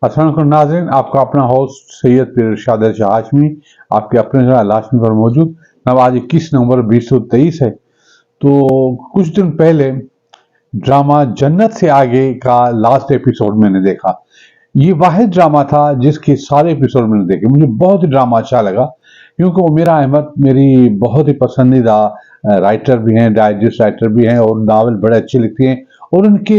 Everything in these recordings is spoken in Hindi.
अस्सलाम वालेकुम नाज़रीन, आपका अपना होस्ट सैयद पीर इरशाद हाशमी आपके अपने लाशमी पर मौजूद। अब आज 21 नवंबर 2023 है। तो कुछ दिन पहले ड्रामा जन्नत से आगे का लास्ट एपिसोड मैंने देखा। ये वाहिद ड्रामा था जिसके सारे एपिसोड मैंने देखे। मुझे बहुत ही ड्रामा अच्छा लगा क्योंकि उमेरा अहमद मेरी बहुत ही पसंदीदा राइटर भी हैं, डाइजेस्ट राइटर भी हैं और नावल बड़े अच्छे लिखती हैं। और उनके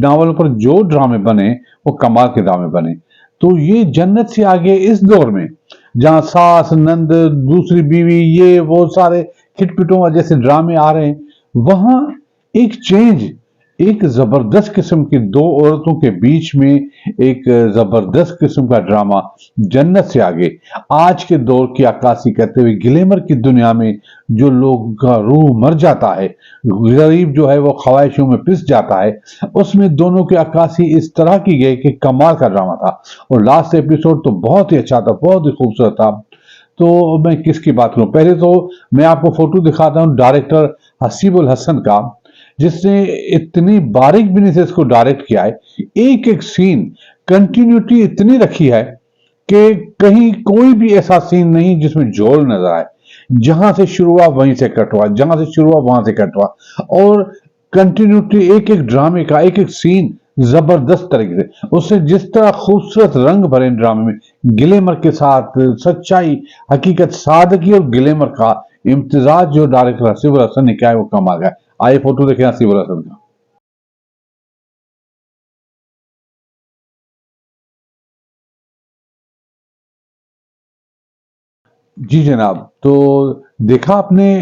नावलों पर जो ड्रामे बने वो कमाल के ड्रामे बने। तो ये जन्नत से आगे इस दौर में जहाँ सास नंद दूसरी बीवी ये वो सारे खिटपिटों जैसे ड्रामे आ रहे हैं, वहां एक चेंज, एक जबरदस्त किस्म की दो औरतों के बीच में एक जबरदस्त किस्म का ड्रामा जन्नत से आगे आज के दौर की अक्कासी करते हुए ग्लैमर की दुनिया में जो लोग का रूह मर जाता है, गरीब जो है वो ख्वाहिशों में पिस जाता है, उसमें दोनों की अक्कासी इस तरह की गई कि कमाल का ड्रामा था। और लास्ट एपिसोड तो बहुत ही अच्छा था, बहुत ही खूबसूरत था। तो मैं किसकी बात करूं, पहले तो मैं आपको फोटो दिखाता हूं डायरेक्टर हसीबुल हसन का, जिसने इतनी बारीक बिनी से इसको डायरेक्ट किया है। एक एक सीन कंटिन्यूटी इतनी रखी है कि कहीं कोई भी ऐसा सीन नहीं जिसमें जोड़ नजर आए। जहां से शुरू हुआ वहीं से कट हुआ, जहां से शुरू हुआ वहां से कट हुआ। और कंटिन्यूटी एक एक ड्रामे का एक एक सीन जबरदस्त तरीके से, उससे जिस तरह खूबसूरत रंग भरे ड्रामे में ग्लैमर के साथ सच्चाई, हकीकत, सादगी और ग्लैमर का इम्तिजाज जो डायरेक्टर हसीबुल हसन ने किया है वो कमाल का है। आइए फोटो देखें हसीबुल हसन का। जी जनाब, तो देखा आपने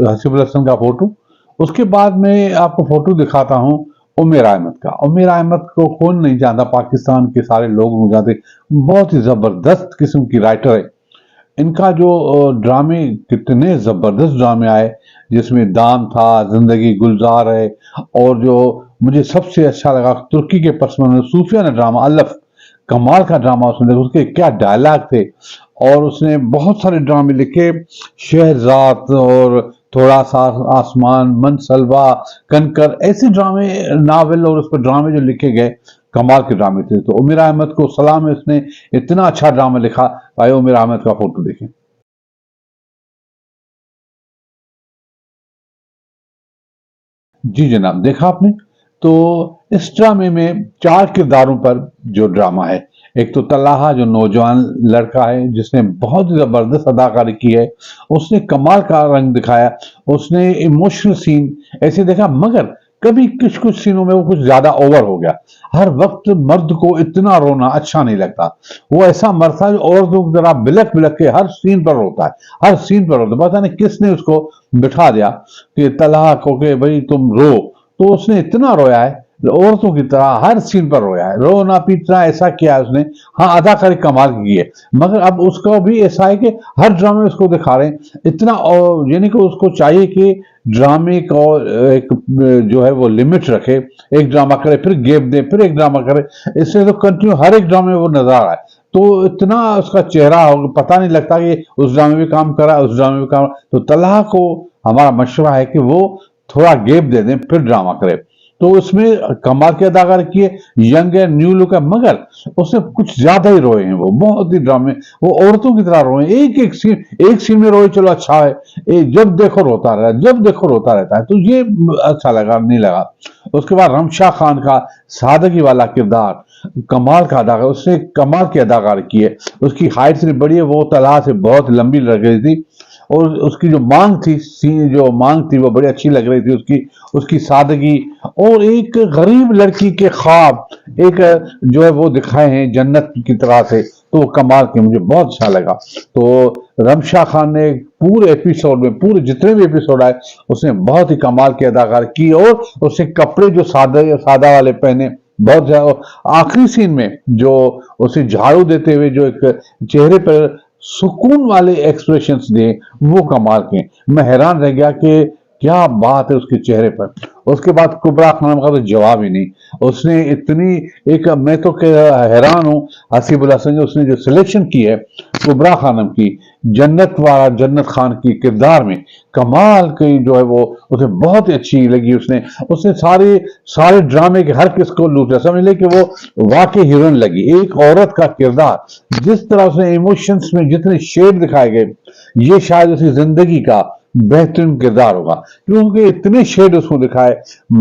हसीबुल हसन का फोटो। उसके बाद मैं आपको फोटो दिखाता हूँ उमेर अहमद का। उमेर अहमद को कौन नहीं जानता, पाकिस्तान के सारे लोग नहीं जानते। बहुत ही जबरदस्त किस्म की राइटर है। इनका जो ड्रामे, कितने जबरदस्त ड्रामे आए, जिसमें दाम था, जिंदगी गुलजार है, और जो मुझे सबसे अच्छा लगा तुर्की के पसमन सूफिया ने ड्रामा अल्लफ, कमाल का ड्रामा उसने, उसके क्या डायलॉग थे। और उसने बहुत सारे ड्रामे लिखे, शहजाद और थोड़ा सा आसमान, मनसलवा, कनकर, ऐसे ड्रामे, नावल और उस पर ड्रामे जो लिखे गए, कमाल के ड्रामे थे। तो उमेर अहमद को सलाम है, उसने इतना अच्छा ड्रामा लिखा। आए उमेर अहमद का फोटो देखें। जी जनाब, देखा आपने। तो इस ड्रामे में चार किरदारों पर जो ड्रामा है, एक तो तल्लाहा जो नौजवान लड़का है जिसने बहुत ही जबरदस्त अदाकारी की है, उसने कमाल का रंग दिखाया। उसने इमोशनल सीन ऐसे देखा, मगर कभी कुछ कुछ सीनों में वो कुछ ज्यादा ओवर हो गया। हर वक्त मर्द को इतना रोना अच्छा नहीं लगता। वो ऐसा मर्द था जो औरतों की तरह बिलक बिलक के हर सीन पर रोता है, हर सीन पर रोता है। पता नहीं किसने उसको बिठा दिया कि तलाक हो के भाई तुम रो। तो उसने इतना रोया है, औरतों की तरह हर सीन पर रोया है, रोना पीटना ऐसा किया है उसने। हाँ, अदाकारी कमाल की है, मगर अब उसका भी ऐसा है कि हर ड्रामे में उसको दिखा रहे हैं इतना। और यानी कि उसको चाहिए कि ड्रामे को एक जो है वो लिमिट रखे। एक ड्रामा करे फिर गैप दे, फिर एक ड्रामा करे, इससे तो कंटिन्यू हर एक ड्रामे में वो नजर आ रहा है। तो इतना उसका चेहरा पता नहीं लगता कि उस ड्रामे में काम कर रहा है, उस ड्रामे में काम। तो तल्लाह को हमारा मशवरा है कि वो थोड़ा गैप दे दें फिर ड्रामा करे। तो उसमें कमाल की अदाकार किए, यंग है, न्यू लुक है, मगर उसने कुछ ज्यादा ही रोए हैं। वो बहुत ही ड्रामे, वो औरतों की तरह रोए, एक सीन में रोए, चलो अच्छा है। जब देखो रोता रहता है, जब देखो रोता रहता है। तो ये अच्छा लगा नहीं लगा। उसके बाद रमशा खान का सादगी वाला किरदार, कमाल का अदाकार, उसने कमाल की अदाकार की है। उसकी हाइट से बड़ी है, वो तलाह से बहुत लंबी लग रही थी। और उसकी जो मांग थी, जो मांग थी वो बड़ी अच्छी लग रही थी। उसकी उसकी सादगी और एक गरीब लड़की के ख्वाब एक जो है वो दिखाए हैं जन्नत की तरह से। तो वो कमाल के, मुझे बहुत अच्छा लगा। तो रमशा खान ने पूरे एपिसोड में, पूरे जितने भी एपिसोड आए, उसने बहुत ही कमाल की अदाकार की। और उसने कपड़े जो सादा वाले पहने, बहुत ज्यादा। आखिरी सीन में जो उसे झाड़ू देते हुए जो एक चेहरे पर सुकून वाले एक्सप्रेशंस दिए, वो कमाल के। मैं हैरान रह गया कि क्या बात है उसके चेहरे पर। उसके बाद कुबरा खानम का तो जवाब ही नहीं। उसने इतनी एक, मैं तो हैरान हूं हसीबुल हसन, उसने जो सिलेक्शन की है कुबरा खानम की, जन्नत वाला जन्नत खान की किरदार में कमाल की जो है वो उसे बहुत ही अच्छी लगी। उसने उसने सारे सारे ड्रामे के हर किस को लूट लिया, समझ ले कि वो वाकई हीरोइन लगी। एक औरत का किरदार, जिस तरह उसने इमोशंस में जितने शेड दिखाए गए, ये शायद उसकी जिंदगी का बेहतरीन किरदार होगा, क्योंकि इतने शेड उसको दिखाए,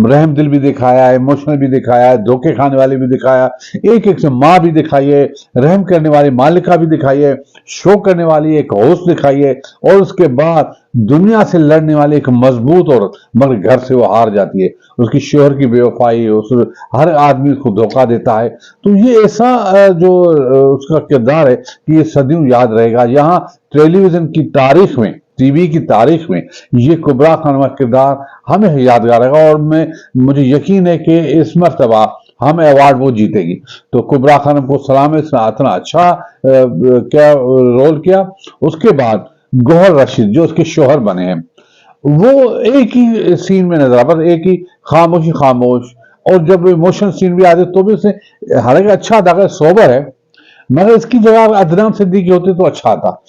रहम दिल भी दिखाया है, इमोशनल भी दिखाया है, धोखे खाने वाले भी दिखाया, एक एक से माँ भी दिखाई है, रहम करने वाली मालिका भी दिखाई है, शो करने वाली एक होस्ट दिखाई है, और उसके बाद दुनिया से लड़ने वाली एक मजबूत औरत, मगर घर से वो हार जाती है, उसकी शोहर की बेवफाई, उस हर आदमी उसको धोखा देता है। तो ये ऐसा जो उसका किरदार है कि ये सदियों याद रहेगा। यहाँ टेलीविजन की तारीख में, टीवी की तारीख में ये कुबरा खान का किरदार हमें यादगार रहेगा, और मुझे यकीन है कि इस मर्तबा हम अवार्ड वो जीतेगी। तो कुबरा खानम को सलाम है, इसने इतना अच्छा क्या रोल किया। उसके बाद गौहर रशीद जो उसके शोहर बने हैं, वो एक ही सीन में नजर आता, एक ही खामोशी खामोश, और जब इमोशनल सीन भी आते तो भी उसे, हालांकि अच्छा अदाकार सोबर है, मगर इसकी जगह अदनान सिद्दीकी होते तो अच्छा था।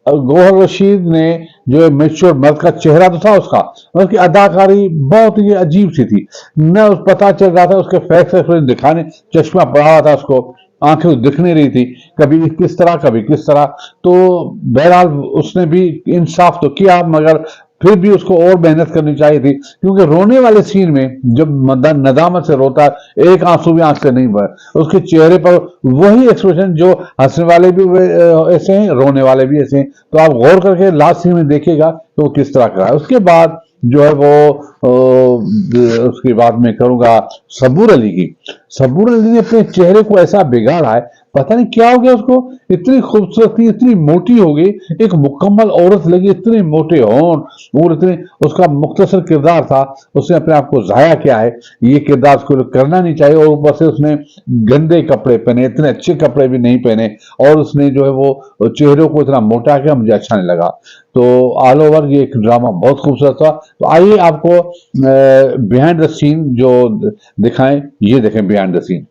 गौहर रशीद ने जो मेच्योर मर्द का चेहरा तो था उसका, उसकी अदाकारी बहुत ही अजीब सी थी, न पता चल रहा था उसके फेस एक्सप्रेशन दिखाने, चश्मा पड़ा हुआ था उसको, आंखें दिख नहीं रही थी, कभी किस तरह कभी किस तरह। तो बहरहाल उसने भी इंसाफ तो किया, मगर फिर भी उसको और मेहनत करनी चाहिए थी, क्योंकि रोने वाले सीन में जब नदामत से रोता है, एक आंसू भी आंख से नहीं बह, उसके चेहरे पर वही एक्सप्रेशन, जो हंसने वाले भी ऐसे हैं, रोने वाले भी ऐसे हैं। तो आप गौर करके लास्ट सीन में देखिएगा तो वो किस तरह का है। उसके बाद जो है वो उसकी बात मैं करूंगा सबूर अली की। सबूर अली ने अपने चेहरे को ऐसा बिगाड़ा है, पता नहीं क्या हो गया उसको, इतनी खूबसूरती, इतनी मोटी हो गई, एक मुकम्मल औरत लगी, इतने मोटे हों, और इतने, उसका मुख्तसर किरदार था, उसने अपने आप को जाया किया है, ये किरदार उसको करना नहीं चाहिए। और ऊपर से उसने गंदे कपड़े पहने, इतने अच्छे कपड़े भी नहीं पहने, और उसने जो है वो चेहरे को इतना मोटा किया, मुझे अच्छा नहीं लगा। तो ऑल ओवर ये एक ड्रामा बहुत खूबसूरत था। तो आइए आपको बिहाइंड द सीन जो दिखाएं, ये देखें बिहाइंड द सीन।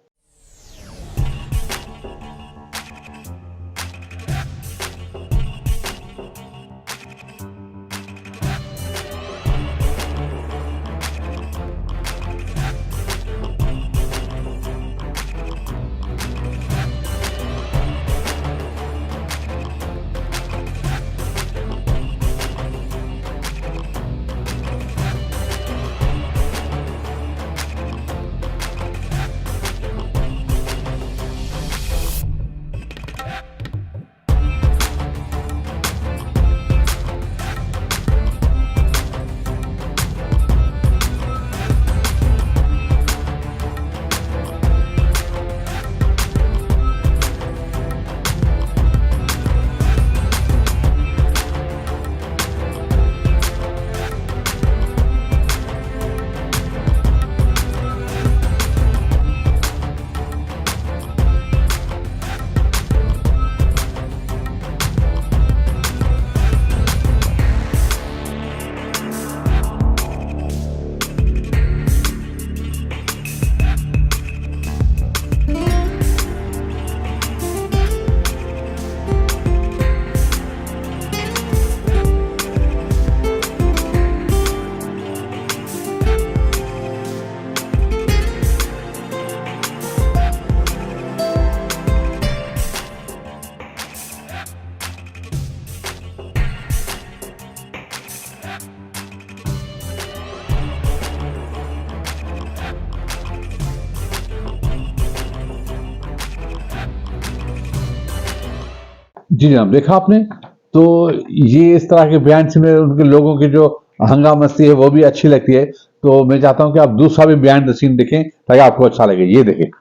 जी जनाब, देखा आपने। तो ये इस तरह के बयान से में उनके लोगों की जो हंगामस्ती है वो भी अच्छी लगती है। तो मैं चाहता हूं कि आप दूसरा भी बिहाइंड द सीन देखें ताकि आपको अच्छा लगे। ये देखें।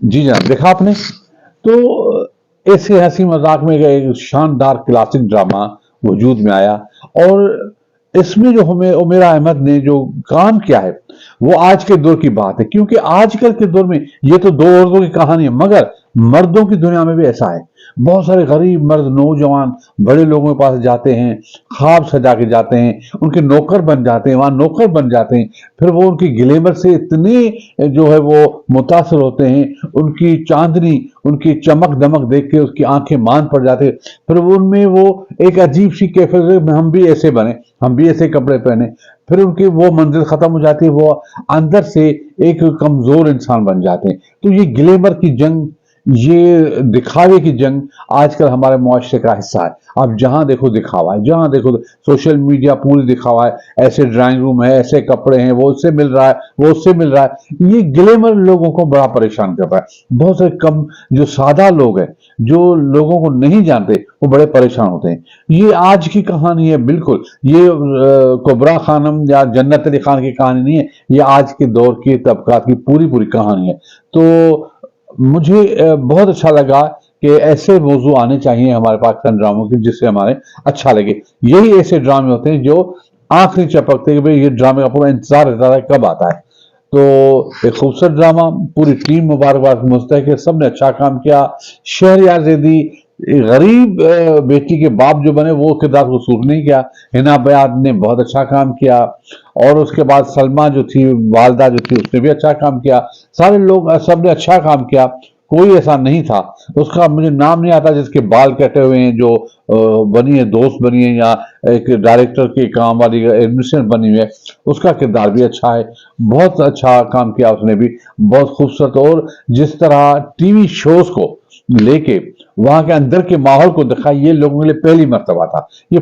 जी जनाब, देखा आपने। तो ऐसे हंसी मजाक में एक शानदार क्लासिक ड्रामा वजूद में आया, और इसमें जो हमें उमेरा अहमद ने जो काम किया है वो आज के दौर की बात है, क्योंकि आजकल के दौर में ये तो दो औरतों की कहानी है, मगर मर्दों की दुनिया में भी ऐसा है। बहुत सारे गरीब मर्द नौजवान बड़े लोगों के पास जाते हैं, ख्वाब सजा के जाते हैं, उनके नौकर बन जाते हैं, वहां नौकर बन जाते हैं। फिर वो उनकी ग्लैमर से इतने जो है वो मुतासर होते हैं, उनकी चांदनी, उनकी चमक दमक देख के उसकी आंखें मान पड़ जाते हैं। फिर वो उनमें वो एक अजीब सी कैफियत में हम भी ऐसे बने, हम भी ऐसे कपड़े पहने। फिर उनकी वो मंजिल खत्म हो जाती है, वो अंदर से एक कमजोर इंसान बन जाते हैं। तो ये ग्लैमर की जंग, ये दिखावे की जंग आजकल हमारे मुआशरे का हिस्सा है। अब जहां देखो दिखावा है, जहां देखो सोशल मीडिया पूरी दिखावा है, ऐसे ड्राइंग रूम है, ऐसे कपड़े हैं, वो उससे मिल रहा है, वो उससे मिल रहा है। ये ग्लैमर लोगों को बड़ा परेशान कर रहा है। बहुत से कम जो सादा लोग हैं, जो लोगों को नहीं जानते, वो बड़े परेशान होते हैं। ये आज की कहानी है, बिल्कुल ये कुबरा खानम या जन्नत अली खान की कहानी नहीं है, ये आज के दौर की तबकात की पूरी पूरी कहानी है। तो मुझे बहुत अच्छा लगा कि ऐसे मौजू आने चाहिए हमारे पाकिस्तान ड्रामों के, जिससे हमारे अच्छा लगे। यही ऐसे ड्रामे होते हैं जो आखिरी चपकते हैं कि भाई ये ड्रामे का पूरा इंतजार रहता है कब आता है। तो एक खूबसूरत ड्रामा, पूरी टीम मुबारकबाद मुस्तक है, सबने अच्छा काम किया। शहरयार जैदी गरीब बेटी के बाप जो बने, वो किरदार को सूट नहीं किया। हिना बयाद ने बहुत अच्छा काम किया, और उसके बाद सलमा जो थी, वालदा जो थी, उसने भी अच्छा काम किया। सारे लोग सबने अच्छा काम किया, कोई ऐसा नहीं था। उसका मुझे नाम नहीं आता जिसके बाल कटे हुए हैं, जो बनी है, दोस्त बनी है, या एक डायरेक्टर के काम वाली एडमिशन बनी हुई है, उसका किरदार भी अच्छा है। बहुत अच्छा काम किया उसने भी, बहुत खूबसूरत। और जिस तरह टीवी शोज को लेके वहां के अंदर के माहौल को दिखा, ये लोगों के लिए पहली मर्तबा था। ये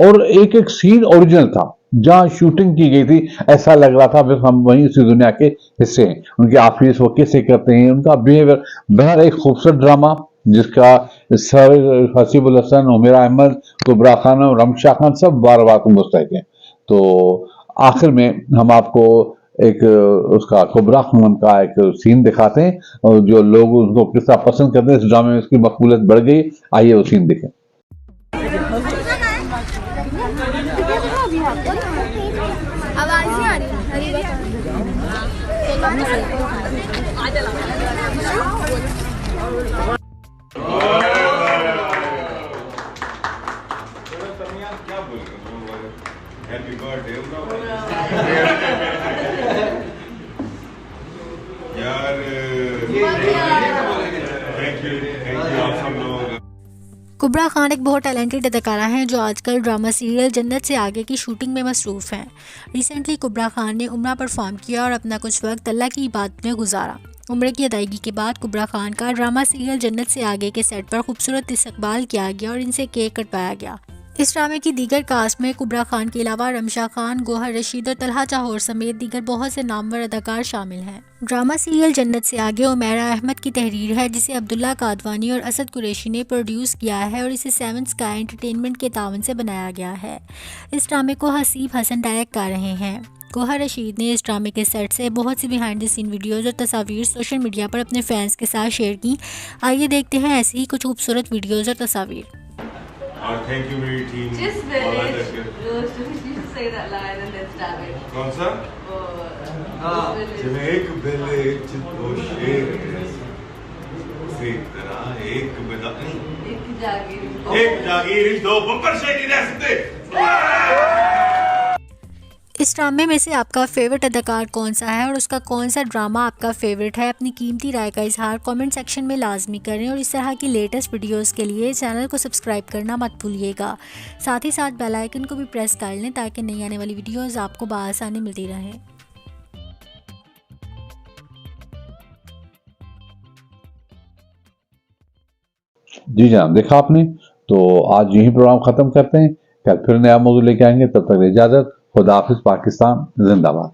और एक एक सीन ओरिजिनल था। जहां शूटिंग की गई थी, ऐसा लग रहा था बस हम वहीं इसी दुनिया के हिस्से हैं। उनके ऑफिस वो कैसे करते हैं, उनका बिहेवियर। बहर एक खूबसूरत ड्रामा जिसका सर हसीबुल हसन, उमेरा अहमद, कुबरा खानम, रमशा खान सब बार बार मुस्तक हैं। तो आखिर में हम आपको एक उसका कुबरा खानम का एक सीन दिखाते हैं, और जो लोग उसको किस तरह पसंद करते हैं, इस ड्रामे में उसकी मकबूलियत बढ़ गई। आइए वो सीन देखें। आवाज नहीं आ रही। हैप्पी बर्थडे यार, थैंक यू आप सब लोग। कुबरा खान एक बहुत टैलेंटेड अदाकारा हैं जो आजकल ड्रामा सीरियल जन्नत से आगे की शूटिंग में मसरूफ़ हैं। रिसेंटली कुबरा खान ने उम्रा परफॉर्म किया और अपना कुछ वक्त अल्लाह की इबादत में गुजारा। उम्र की अदायगी के बाद कुबरा खान का ड्रामा सीरियल जन्नत से आगे के सेट पर खूबसूरत इस्तकबाल किया गया और इनसे केक कटवाया गया। इस ड्रामे की दीगर कास्ट में कुबरा खान के अलावा रमशा खान, गोहर रशीद और तलहा चाहोर समेत दीगर बहुत से नामवर अदाकार शामिल हैं। ड्रामा सीरियल जन्नत से आगे उमेरा अहमद की तहरीर है, जिसे अब्दुल्ला कादवानी और असद कुरैशी ने प्रोड्यूस किया है और इसे सेवन स्काई एंटरटेनमेंट के तावन से बनाया गया है। इस ड्रामे को हसीब हसन डायरेक्ट कर रहे हैं। गोहर रशीद ने इस ड्रामे के सेट से बहुत सी बिहाइंड द सीन वीडियोज़ और तस्वीर सोशल मीडिया पर अपने फैंस के साथ शेयर की। आइए देखते हैं ऐसी ही कुछ खूबसूरत वीडियोज़ और तस्वीर। और थैंक यू मेरी team. Just village. You say that line and then stab it. कौन सा? एक विलेज तो शेर उसी तरह एक बदा एक जागीर दो बम्पर शेर नहीं रह सकते। इस ड्रामे में से आपका फेवरेट अदाकार कौन सा है और उसका कौन सा ड्रामा आपका फेवरेट है? अपनी कीमती राय का इजहार कमेंट सेक्शन में लाजमी करें और इस तरह की लेटेस्ट वीडियोस के लिए चैनल को सब्सक्राइब करना मत भूलिएगा। साथ ही साथ बेल आइकन को भी प्रेस कर लें ताकि नई आने वाली वीडियोस आपको बआसानी मिलती रहें। जी जनाब, देखा आपने। तो आज यही प्रोग्राम खत्म करते हैं, कल फिर नया मौजूद लेके आएंगे। तब तक इजाजत। खुदा हाफिज। पाकिस्तान जिंदाबाद।